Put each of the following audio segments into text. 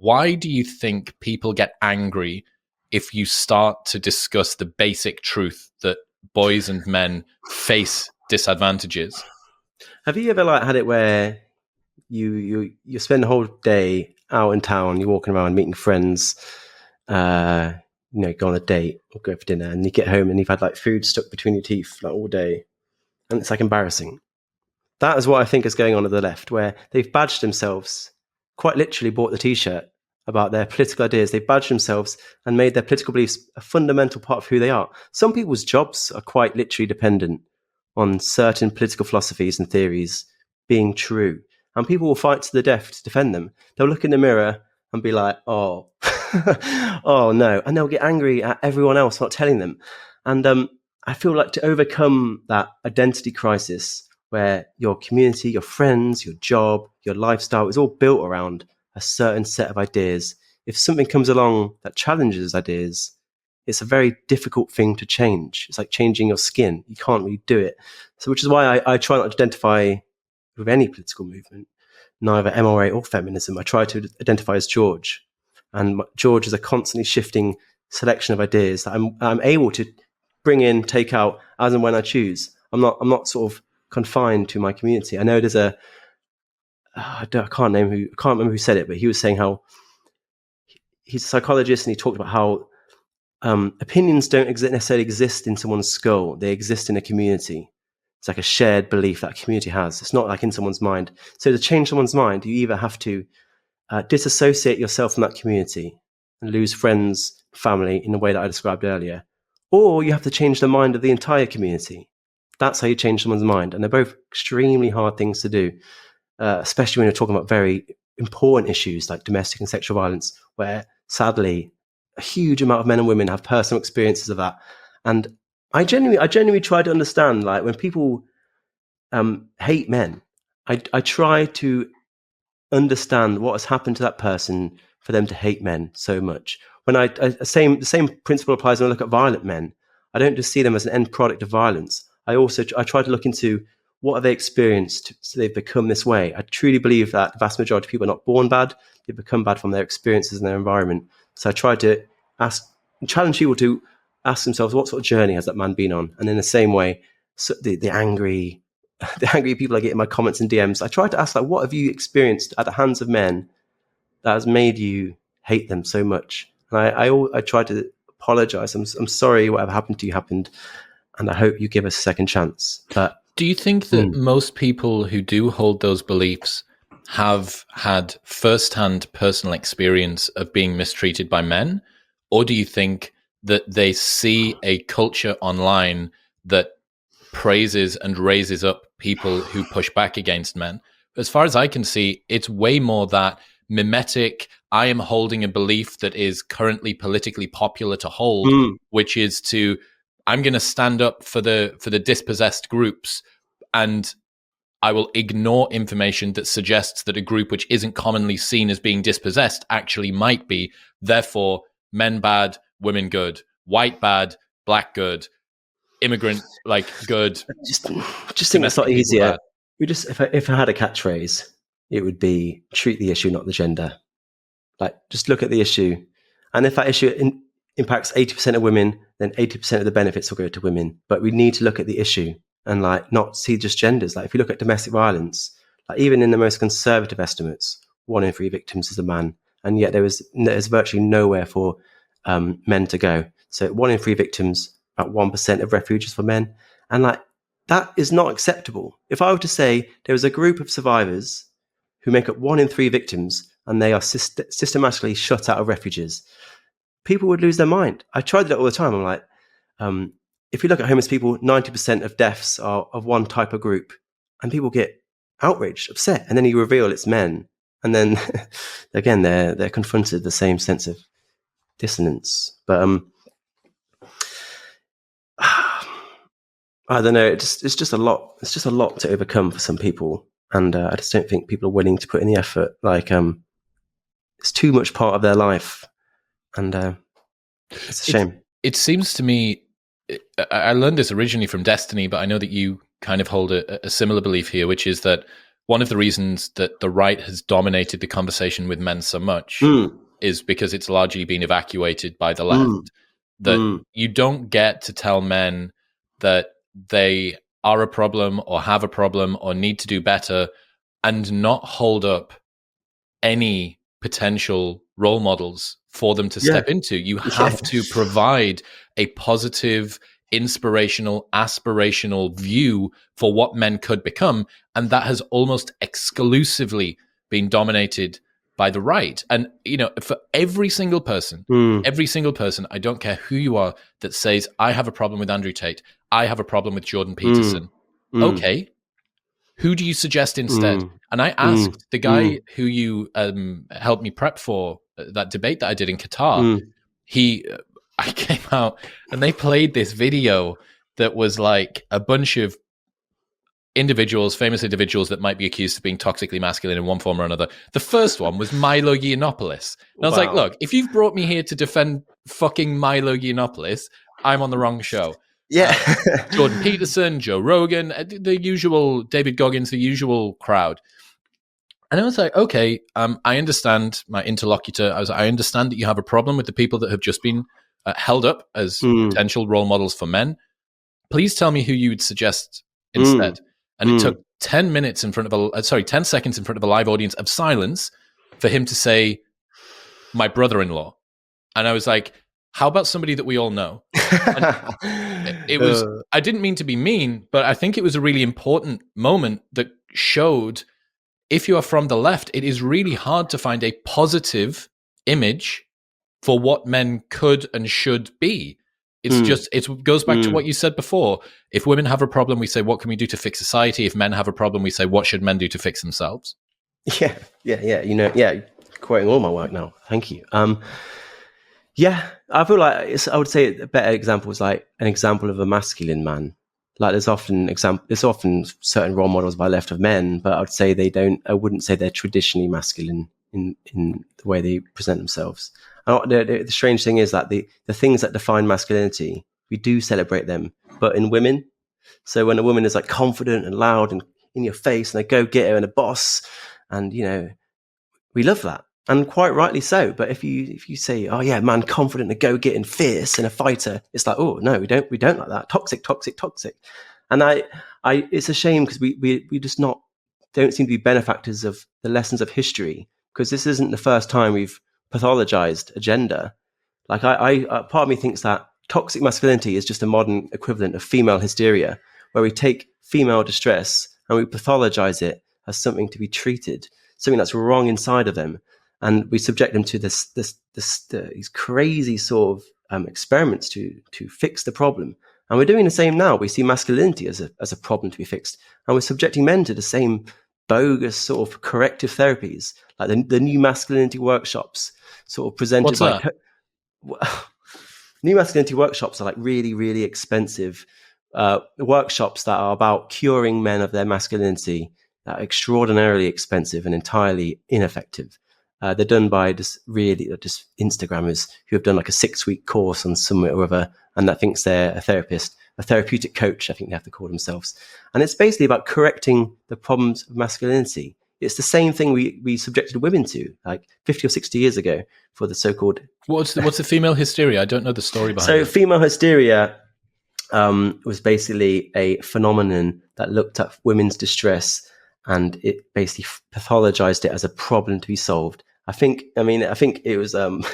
why do you think people get angry if you start to discuss the basic truth that boys and men face disadvantages? Have you ever had it where you spend the whole day out in town, you're walking around meeting friends, go on a date or go for dinner, and you get home and you've had food stuck between your teeth all day, and it's embarrassing. That is what I think is going on at the left, where they've badged themselves, quite literally bought the t-shirt about their political ideas. They've badged themselves and made their political beliefs a fundamental part of who they are. Some people's jobs are quite literally dependent on certain political philosophies and theories being true. And people will fight to the death to defend them. They'll look in the mirror and be like, oh, oh no. And they'll get angry at everyone else not telling them. And I feel like to overcome that identity crisis where your community, your friends, your job, your lifestyle is all built around a certain set of ideas. If something comes along that challenges ideas, it's a very difficult thing to change. It's like changing your skin. You can't really do it. So which is why I try not to identify with any political movement, neither MRA or feminism. I try to identify as George. And George is a constantly shifting selection of ideas that I'm able to bring in, take out as and when I choose. I'm not sort of confined to my community. I know there's I can't remember who said it, but he was saying how he's a psychologist and he talked about how opinions don't necessarily exist in someone's skull. They exist in a community. It's like a shared belief that a community has. It's not like in someone's mind. So to change someone's mind, you either have to disassociate yourself from that community and lose friends, family in the way that I described earlier, or you have to change the mind of the entire community. That's how you change someone's mind. And they're both extremely hard things to do, especially when you're talking about very important issues like domestic and sexual violence, where sadly a huge amount of men and women have personal experiences of that. And I genuinely try to understand, when people hate men, I try to understand what has happened to that person for them to hate men so much. When the same principle applies when I look at violent men. I don't just see them as an end product of violence. I try to look into what have they experienced so they've become this way. I truly believe that the vast majority of people are not born bad; they become bad from their experiences and their environment. So I try to challenge people to ask themselves, what sort of journey has that man been on? And in the same way, so the angry people I get in my comments and DMs, I try to ask, what have you experienced at the hands of men that has made you hate them so much? And I try to apologize. I'm sorry whatever happened to you happened, and I hope you give us a second chance. But do you think that most people who do hold those beliefs have had first-hand personal experience of being mistreated by men? Or do you think that they see a culture online that praises and raises up people who push back against men? As far as I can see, it's way more that mimetic, I am holding a belief that is currently politically popular to hold, which is I'm going to stand up for the dispossessed groups, and I will ignore information that suggests that a group which isn't commonly seen as being dispossessed actually might be. Therefore, men bad, women good, white bad, black good, immigrant good. Just think it's not easier. If I had a catchphrase, it would be treat the issue, not the gender. Just look at the issue, and if that issue impacts 80% of women, then 80% of the benefits will go to women. But we need to look at the issue and not see just genders. If you look at domestic violence, even in the most conservative estimates, 1 in 3 victims is a man, and yet there's virtually nowhere for men to go. So 1 in 3 victims, about 1% of refuges for men, and that is not acceptable. If I were to say there was a group of survivors who make up 1 in 3 victims and they are systematically shut out of refuges, people would lose their mind. I try that all the time. I'm like, if you look at homeless people, 90% of deaths are of one type of group, and people get outraged, upset, and then you reveal it's men, and then again they're confronted with the same sense of dissonance. But I don't know. It's just a lot. It's just a lot to overcome for some people, and I just don't think people are willing to put in the effort. It's too much part of their life, and it's a shame. It seems to me, I learned this originally from Destiny, but I know that you kind of hold a similar belief here, which is that one of the reasons that the right has dominated the conversation with men so much is because it's largely been evacuated by the left. That you don't get to tell men that they are a problem or have a problem or need to do better and not hold up any potential role models for them to step into. You have to provide a positive, inspirational, aspirational view for what men could become. And that has almost exclusively been dominated by the right. And, for every single person, I don't care who you are, that says, I have a problem with Andrew Tate, I have a problem with Jordan Peterson. Okay, who do you suggest instead? And I asked the guy who you helped me prep for that debate that I did in Qatar. I came out and they played this video that was like a bunch of famous individuals that might be accused of being toxically masculine in one form or another. The first one was Milo Yiannopoulos. And I was like, look, if you've brought me here to defend fucking Milo Yiannopoulos, I'm on the wrong show. Yeah. Jordan Peterson, Joe Rogan, the usual, David Goggins, the usual crowd. And I was like, okay, I understand my interlocutor. I understand that you have a problem with the people that have just been held up as potential role models for men. Please tell me who you would suggest instead. And it took 10 seconds in front of a live audience of silence for him to say, my brother-in-law. And I was like, how about somebody that we all know? And it was, I didn't mean to be mean, but I think it was a really important moment that showed, if you are from the left, it is really hard to find a positive image for what men could and should be. It's it goes back to what you said before. If women have a problem, we say, what can we do to fix society? If men have a problem, we say, what should men do to fix themselves? Yeah. Quoting all my work now. Thank you. I feel like I would say a better example is like an example of a masculine man. Like there's often certain role models by left of men, but I wouldn't say they're traditionally masculine in the way they present themselves. And the strange thing is that the things that define masculinity, we do celebrate them, but in women. So when a woman is like confident and loud and in your face and a go-getter and a boss, and we love that. And quite rightly so. But if you say, oh yeah, man, confident, a go-getting, fierce, and a fighter, it's like, oh no, we don't like that. Toxic. And it's a shame because we just don't seem to be benefactors of the lessons of history, because this isn't the first time we've pathologized a gender. Like part of me thinks that toxic masculinity is just a modern equivalent of female hysteria, where we take female distress and we pathologize it as something to be treated, something that's wrong inside of them. And we subject them to these crazy sort of experiments to fix the problem. And we're doing the same now. We see masculinity as a problem to be fixed, and we're subjecting men to the same bogus sort of corrective therapies, like the new masculinity workshops, sort of presented. What's like that? New masculinity workshops are like really, really expensive workshops that are about curing men of their masculinity, that are extraordinarily expensive and entirely ineffective. They're done by just Instagrammers who have done like a 6-week course on somewhere or other, and that thinks they're a therapist, a therapeutic coach, I think they have to call themselves. And it's basically about correcting the problems of masculinity. It's the same thing we subjected women to like 50 or 60 years ago for the so-called... What's the female hysteria? I don't know the story behind it. So female hysteria was basically a phenomenon that looked at women's distress, and it basically pathologized it as a problem to be solved. I think it was part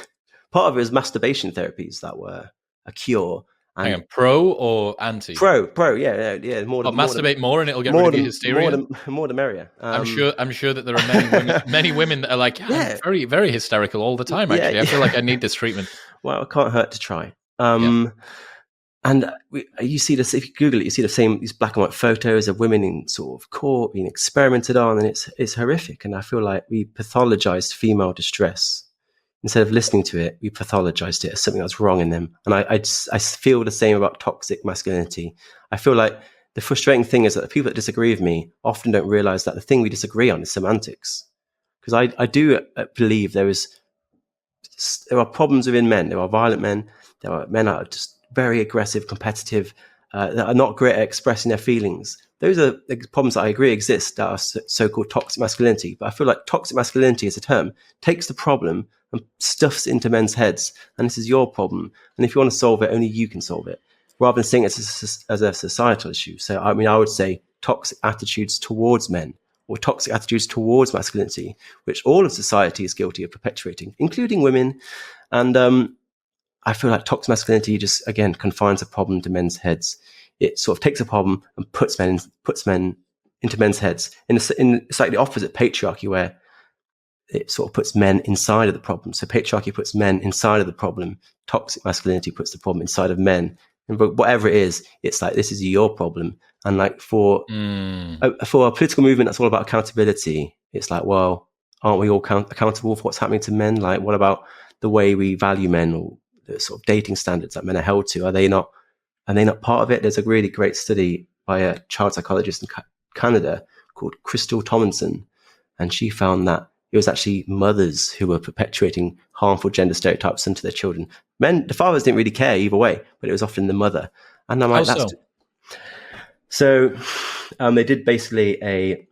of it was masturbation therapies that were a cure. And hang on, pro or anti? Pro, yeah. Masturbate more and it'll get rid of your hysteria. More the merrier. I'm sure that there are many women that are like, I'm very, very hysterical all the time. Actually, I feel like I need this treatment. Well, it can't hurt to try. And you see this, if you Google it, you see these black and white photos of women in sort of court being experimented on, and it's horrific. And I feel like we pathologized female distress. Instead of listening to it, we pathologized it as something that's wrong in them. And I feel the same about toxic masculinity. I feel like the frustrating thing is that the people that disagree with me often don't realize that the thing we disagree on is semantics. Because I do believe there are problems within men. There are violent men. There are men that are just very aggressive, competitive, that are not great at expressing their feelings. Those are problems that I agree exist that are so-called toxic masculinity. But I feel like toxic masculinity as a term takes the problem and stuffs it into men's heads. And this is your problem. And if you want to solve it, only you can solve it, rather than seeing it as a societal issue. So, I mean, I would say toxic attitudes towards men or toxic attitudes towards masculinity, which all of society is guilty of perpetuating, including women. And I feel like toxic masculinity just, again, confines a problem to men's heads. It sort of takes a problem and puts men into men's heads. It's like the opposite patriarchy, where it sort of puts men inside of the problem. So patriarchy puts men inside of the problem. Toxic masculinity puts the problem inside of men. And whatever it is, it's like, this is your problem. And like for a political movement that's all about accountability, it's like, well, aren't we all accountable for what's happening to men? Like, what about the way we value men, or the sort of dating standards that men are held to? Are they not part of it? There's a really great study by a child psychologist in Canada called Crystal Tomlinson, and she found that it was actually mothers who were perpetuating harmful gender stereotypes into their children. Men, the fathers didn't really care either way, but it was often the mother. And I'm like, so they did basically a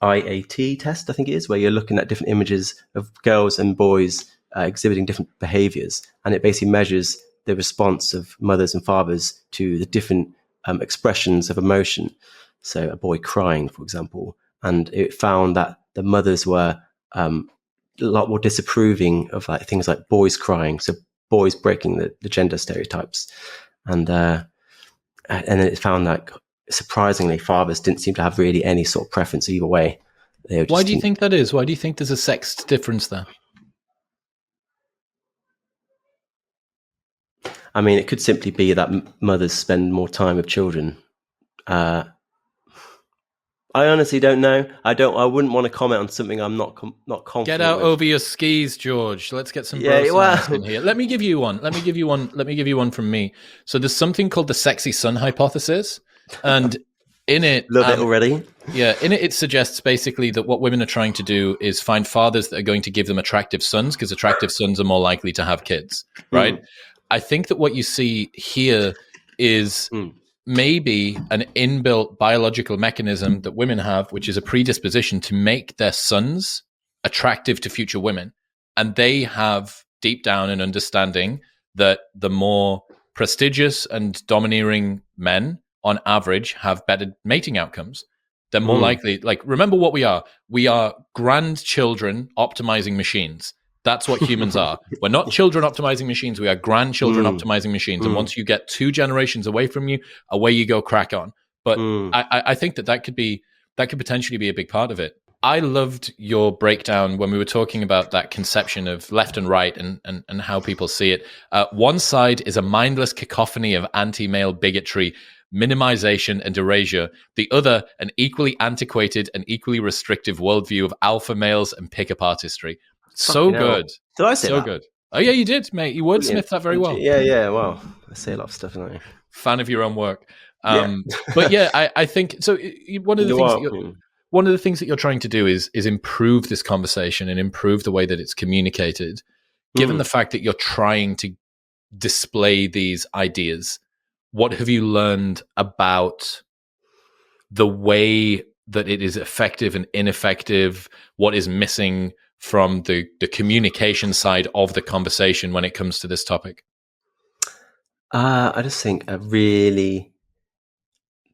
IAT test, I think it is, where you're looking at different images of girls and boys exhibiting different behaviors, and it basically measures the response of mothers and fathers to the different expressions of emotion. So a boy crying, for example, and it found that the mothers were a lot more disapproving of like things like boys crying, so boys breaking the gender stereotypes, and then it found that surprisingly fathers didn't seem to have really any sort of preference either way. Why do you think that is? Why do you think there's a sex difference there? I mean, it could simply be that mothers spend more time with children. I honestly don't know. I wouldn't want to comment on something I'm not confident. Get out over your skis, George. Let's get some in here. Let me give you one. Let me give you one from me. So there's something called the sexy son hypothesis, and in it, love it already. Yeah, in it, it suggests basically that what women are trying to do is find fathers that are going to give them attractive sons, because attractive sons are more likely to have kids, right? I think that what you see here is maybe an inbuilt biological mechanism that women have, which is a predisposition to make their sons attractive to future women. And they have deep down an understanding that the more prestigious and domineering men on average have better mating outcomes. They're more likely, like, remember what we are. We are grandchildren optimizing machines. That's what humans are. We're not children optimizing machines. We are grandchildren optimizing machines. And once you get 2 generations away from you, away you go, crack on. But I think that could potentially be a big part of it. I loved your breakdown when we were talking about that conception of left and right and how people see it. One side is a mindless cacophony of anti-male bigotry, minimization and erasure. The other, an equally antiquated and equally restrictive worldview of alpha males and pickup artistry. So good. Did I say so that? good? Oh yeah, you did, mate. You wordsmithed that very well. Yeah. Well, I say a lot of stuff, don't I? Fan of your own work. But yeah, I think so. One of the things that you're trying to do is improve this conversation and improve the way that it's communicated. Given the fact that you're trying to display these ideas, what have you learned about the way that it is effective and ineffective? What is missing from the communication side of the conversation when it comes to this topic? I just think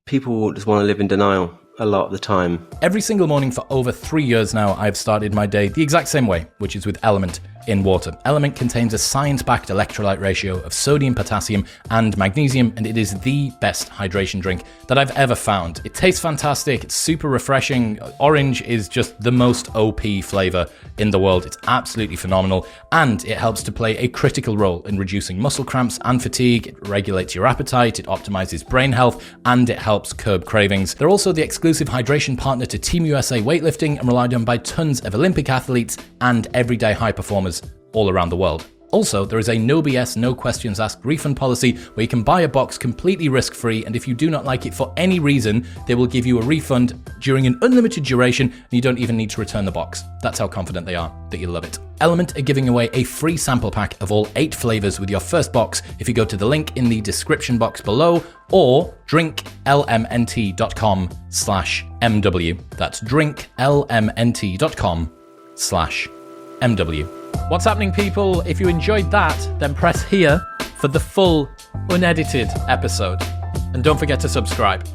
people just want to live in denial a lot of the time. Every single morning for over 3 years now, I've started my day the exact same way, which is with Element in water. Element contains a science-backed electrolyte ratio of sodium, potassium, and magnesium, and it is the best hydration drink that I've ever found. It tastes fantastic. It's super refreshing. Orange is just the most OP flavor in the world. It's absolutely phenomenal, and it helps to play a critical role in reducing muscle cramps and fatigue. It regulates your appetite, it optimizes brain health, and it helps curb cravings. They're also the exclusive hydration partner to Team USA weightlifting and relied on by tons of Olympic athletes and everyday high performers all around the world. Also, there is a no BS, no questions asked refund policy where you can buy a box completely risk-free, and if you do not like it for any reason, they will give you a refund during an unlimited duration, and you don't even need to return the box. That's how confident they are that you'll love it. Element are giving away a free sample pack of all 8 flavors with your first box if you go to the link in the description box below or drinklmnt.com/MW. That's drinklmnt.com/MW. What's happening, people? If you enjoyed that, then press here for the full, unedited episode. And don't forget to subscribe.